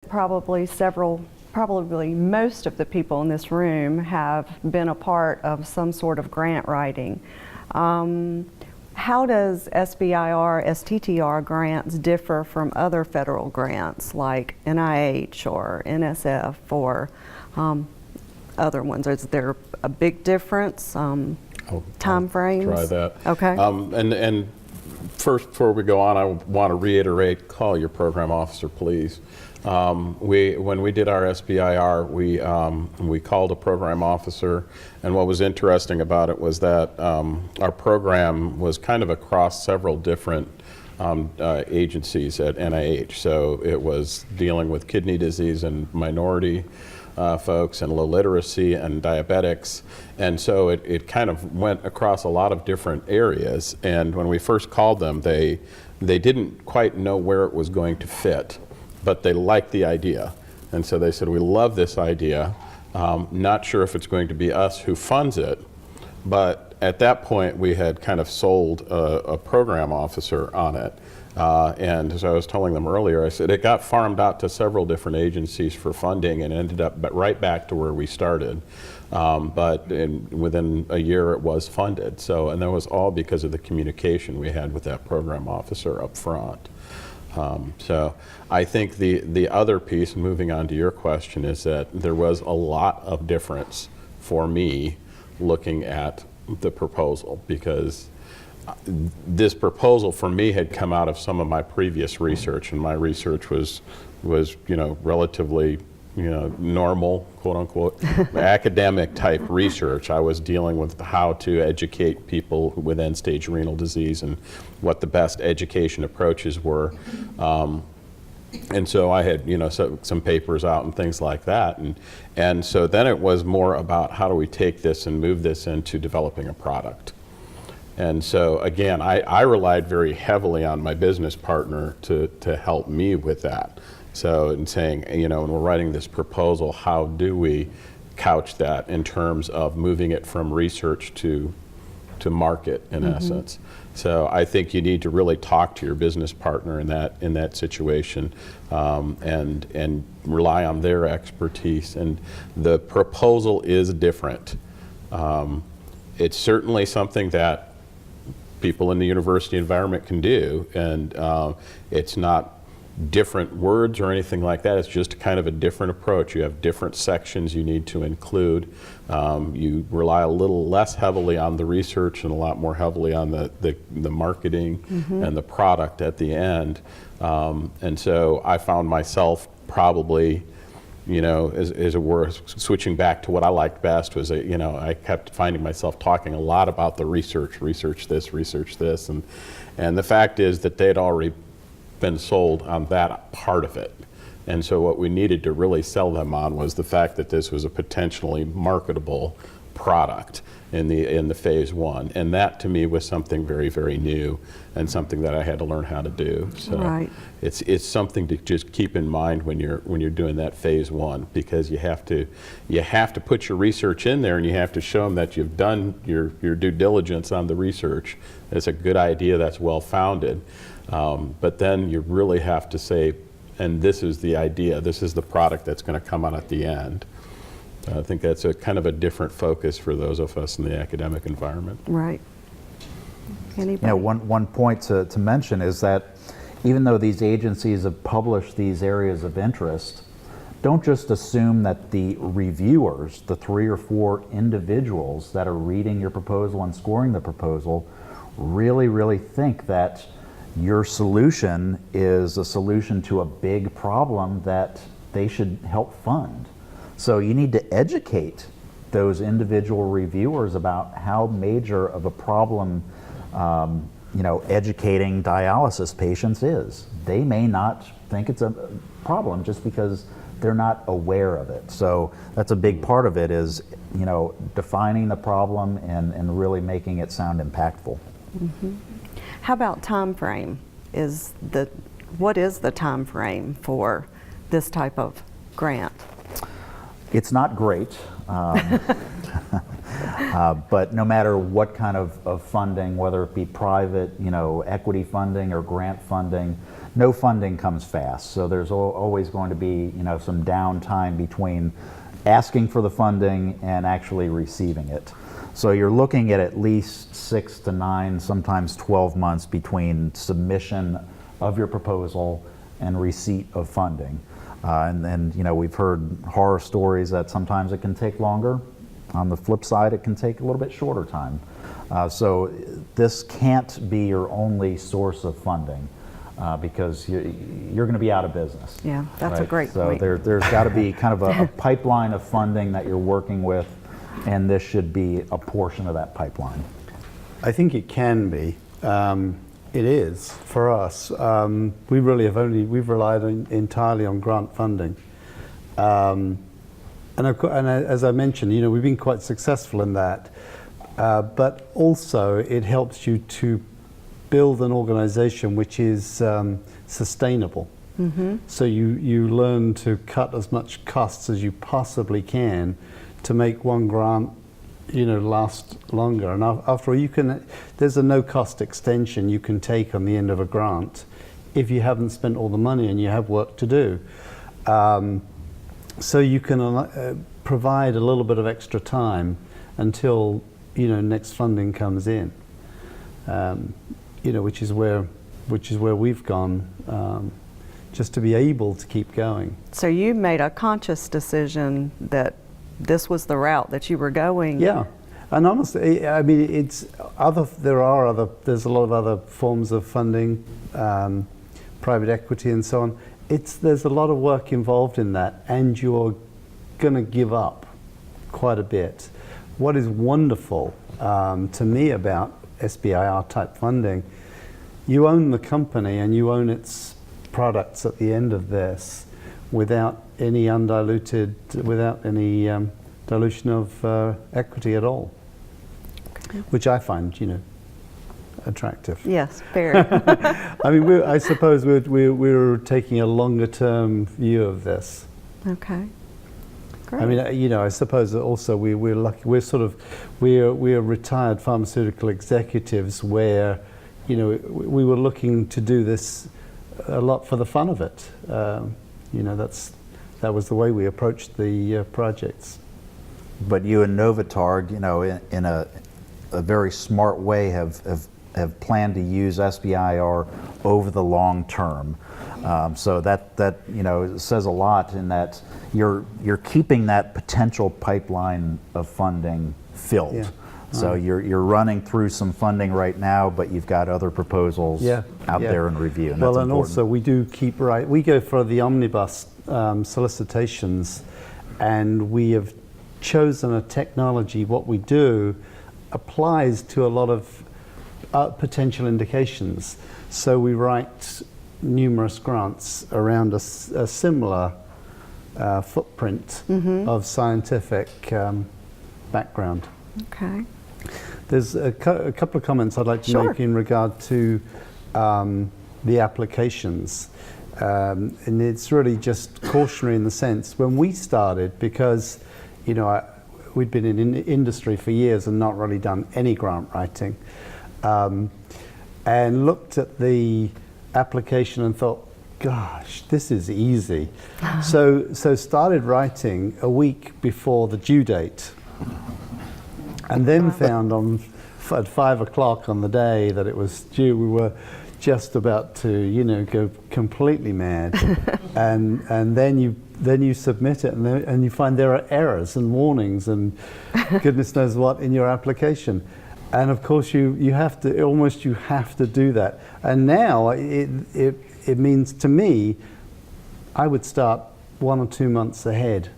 Probably most of the people in this room have been a part of some sort of grant writing. How does SBIR, STTR grants differ from other federal grants like NIH or NSF or other ones? Is there a big difference? Time frames? Try that. Okay. And first, before we go on, I want to reiterate, call your program officer, please. When we did our SBIR, we called a program officer, and what was interesting about it was that our program was kind of across several different agencies at NIH. So it was dealing with kidney disease and minority folks and low literacy and diabetics, and so it kind of went across a lot of different areas. And when we first called them, they didn't quite know where it was going to fit, but they liked the idea. And so they said, we love this idea, not sure if it's going to be us who funds it, but at that point we had kind of sold a program officer on it. And as I was telling them earlier, I said it got farmed out to several different agencies for funding and ended up right back to where we started. But within a year it was funded. So, and that was all because of the communication we had with that program officer up front. So I think the other piece, moving on to your question, is that there was a lot of difference for me looking at the proposal, because this proposal for me had come out of some of my previous research, and my research was relatively normal, quote unquote, academic type research. I was dealing with how to educate people with end-stage renal disease and what the best education approaches were. And so I had, some papers out and things like that. And so then it was more about how do we take this and move this into developing a product. And so again, I relied very heavily on my business partner to help me with that. So in saying, when we're writing this proposal, how do we couch that in terms of moving it from research to market, in essence? So I think you need to really talk to your business partner in that situation, and rely on their expertise. And the proposal is different. It's certainly something that people in the university environment can do, and it's not different words or anything like that. It's just kind of a different approach. You have different sections you need to include. You rely a little less heavily on the research and a lot more heavily on the marketing and the product at the end. And so I found myself probably, as it were, switching back to what I liked best was, I kept finding myself talking a lot about the research this, and the fact is that they'd already been sold on that part of it. And so what we needed to really sell them on was the fact that this was a potentially marketable product in the phase one. And that to me was something very, very new and something that I had to learn how to do. So right. It's something to just keep in mind when you're doing that phase one, because you have to put your research in there, and you have to show them that you've done your due diligence on the research. It's a good idea that's well founded. But then you really have to say, and this is the idea, this is the product that's going to come out at the end. I think that's a kind of a different focus for those of us in the academic environment. Right. Anybody? One point to mention is that even though these agencies have published these areas of interest, don't just assume that the reviewers, the 3 or 4 individuals that are reading your proposal and scoring the proposal, really think that your solution is a solution to a big problem that they should help fund. So you need to educate those individual reviewers about how major of a problem educating dialysis patients is. They may not think it's a problem just because they're not aware of it. So that's a big part of it, is defining the problem and really making it sound impactful. How about time frame? What is the time frame for this type of grant? It's not great, but no matter what kind of funding, whether it be private, equity funding or grant funding, no funding comes fast. So there's always going to be, some downtime between asking for the funding and actually receiving it. So you're looking at least 6 to 9, sometimes 12 months between submission of your proposal and receipt of funding. And then, we've heard horror stories that sometimes it can take longer. On the flip side, it can take a little bit shorter time. So this can't be your only source of funding because you're going to be out of business. Yeah, that's a right? great so point. there's got to be kind of a pipeline of funding that you're working with, and this should be a portion of that pipeline. I think it can be. It is for us. We really we've relied entirely on grant funding. And as I mentioned, we've been quite successful in that. But also it helps you to build an organization which is sustainable. Mm-hmm. So you learn to cut as much costs as you possibly can to make one grant last longer. And after all, there's a no-cost extension you can take on the end of a grant if you haven't spent all the money and you have work to do. So you can provide a little bit of extra time until next funding comes in. Which is where we've gone, just to be able to keep going. So you made a conscious decision that this was the route that you were going. Yeah, and honestly, I mean, there's a lot of other forms of funding, private equity and so on. There's a lot of work involved in that, and you're going to give up quite a bit. What is wonderful to me about SBIR type funding, you own the company and you own its products at the end of this without any dilution of equity at all, which I find, attractive. Yes, fair. I mean, I suppose we're taking a longer term view of this. Okay. Great. I mean, I suppose that also we're lucky. We're retired pharmaceutical executives where, we were looking to do this a lot for the fun of it. That was the way we approached the projects. But you and Novitarg, in a very smart way, have planned to use SBIR over the long term. So that says a lot in that you're keeping that potential pipeline of funding filled. Yeah. So you're running through some funding right now, but you've got other proposals out there in review. And that's and important. also we do we go for the omnibus solicitations, and we have chosen a technology. What we do applies to a lot of potential indications. So we write numerous grants around a similar footprint of scientific background. Okay. There's a couple of comments I'd like to make in regard to the applications. And it's really just cautionary in the sense, when we started, because we'd been in industry for years and not really done any grant writing, and looked at the application and thought, gosh, this is easy. So started writing a week before the due date, and then found at 5 o'clock on the day that it was due, we were just about to go completely mad. and then you submit it, and you find there are errors and warnings and goodness knows what in your application. And of course you have to do that. And now it means, to me, I would start 1 or 2 months ahead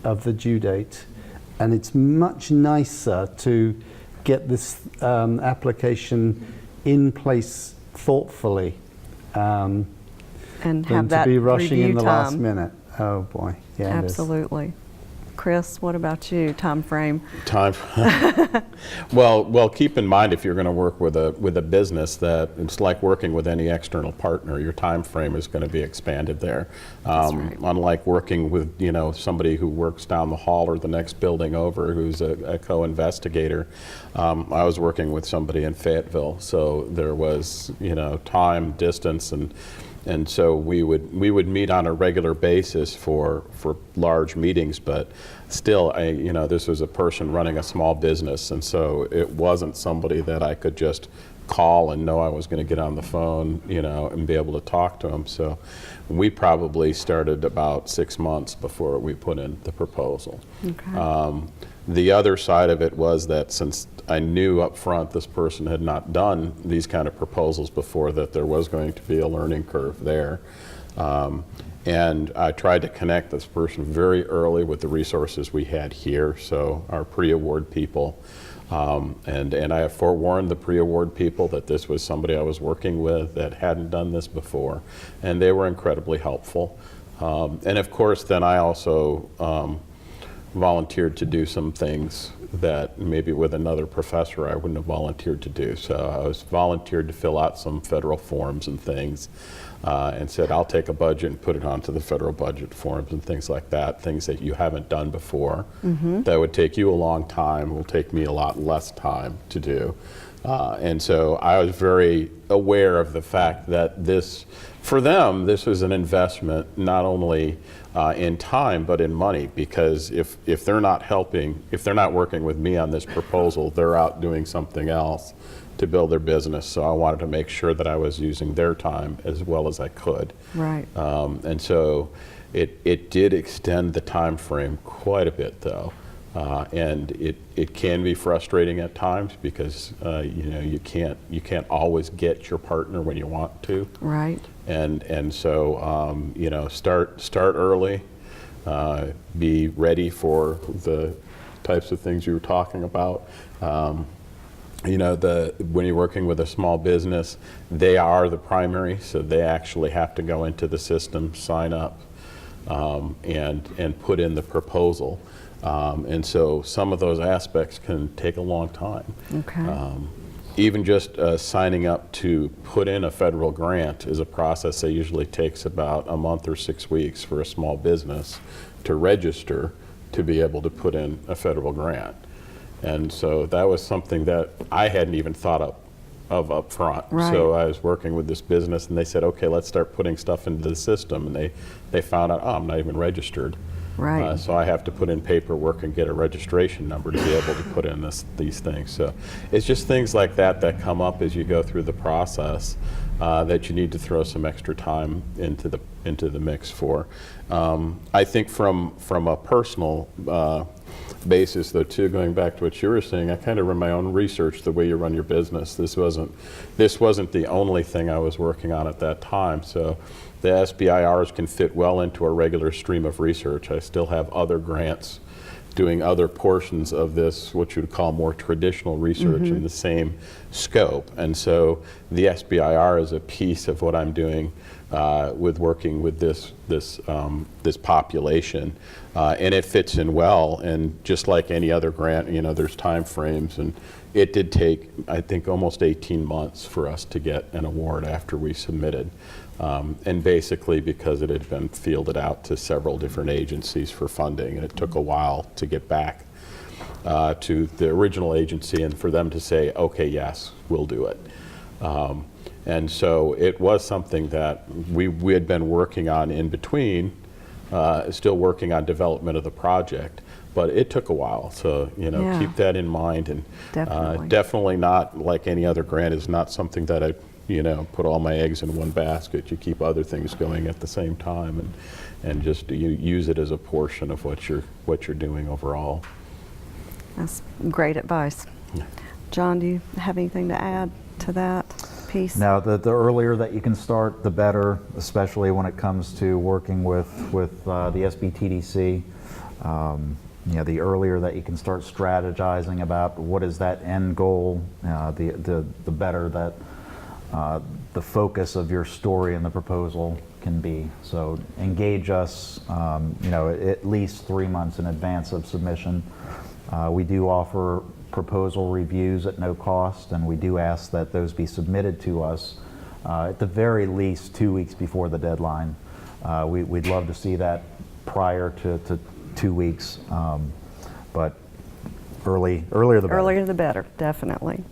of the due date, and it's much nicer to get this application in place thoughtfully And than have to that be rushing review in the time. last minute. Oh boy, yeah, Absolutely. Chris, what about you? Time frame? Well, keep in mind, if you're going to work with a business, that it's like working with any external partner. Your time frame is going to be expanded there. Right. Unlike working with somebody who works down the hall or the next building over, who's a co-investigator. I was working with somebody in Fayetteville, so there was time, distance, and And so we would meet on a regular basis for large meetings, but still, this was a person running a small business, and so it wasn't somebody that I could just call and know I was going to get on the phone, and be able to talk to them. So we probably started about 6 months before we put in the proposal. Okay. The other side of it was that since I knew up front this person had not done these kind of proposals before, that there was going to be a learning curve there. And I tried to connect this person very early with the resources we had here, so our pre-award people. And I have forewarned the pre-award people that this was somebody I was working with that hadn't done this before, and they were incredibly helpful. And of course, then I also volunteered to do some things that maybe with another professor I wouldn't have volunteered to do. So I was volunteered to fill out some federal forms and things, and said I'll take a budget and put it onto the federal budget forms and things like that, things that you haven't done before. That would take you a long time, will take me a lot less time to do. And so I was very aware of the fact that this, for them, this was an investment not only in time but in money, because if they're not helping, if they're not working with me on this proposal, they're out doing something else to build their business. So I wanted to make sure that I was using their time as well as I could. Right. And so it did extend the time frame quite a bit, though. And it can be frustrating at times because you can't always get your partner when you want to. Right. And so start early, be ready for the types of things you were talking about. When you're working with a small business, they are the primary, so they actually have to go into the system, sign up, and put in the proposal. And so some of those aspects can take a long time. Okay. Even just signing up to put in a federal grant is a process that usually takes about a month or 6 weeks for a small business to register to be able to put in a federal grant. And so that was something that I hadn't even thought of up front. Right. So I was working with this business and they said, okay, let's start putting stuff into the system. And they found out, I'm not even registered. Right. So I have to put in paperwork and get a registration number to be able to put in these things. So it's just things like that that come up as you go through the process that you need to throw some extra time into the mix for. I think from a personal basis, though, too, going back to what you were saying, I kind of run my own research the way you run your business. This wasn't the only thing I was working on at that time. So the SBIRs can fit well into a regular stream of research. I still have other grants doing other portions of this, what you'd call more traditional research in the same scope. And so the SBIR is a piece of what I'm doing with working with this population, and it fits in well. And just like any other grant, there's time frames, and it did take, I think, almost 18 months for us to get an award after we submitted. And basically because it had been fielded out to several different agencies for funding, and it took a while to get back to the original agency and for them to say, okay, yes, we'll do it. And so it was something that we had been working on in between, still working on development of the project, but it took a while. So, Yeah. keep that in mind. And Definitely. definitely not like any other grant, is not something that I put all my eggs in one basket. You keep other things going at the same time, and just you use it as a portion of what you're doing overall. That's great advice. Yeah. John, do you have anything to add to that piece? Now, the earlier that you can start, the better, especially when it comes to working with the SBTDC. The earlier that you can start strategizing about what is that end goal, the better that the focus of your story and the proposal can be. So engage us, at least 3 months in advance of submission. We do offer proposal reviews at no cost, and we do ask that those be submitted to us at the very least 2 weeks before the deadline. We'd love to see that prior to 2 weeks, but earlier the better. Earlier the better, definitely.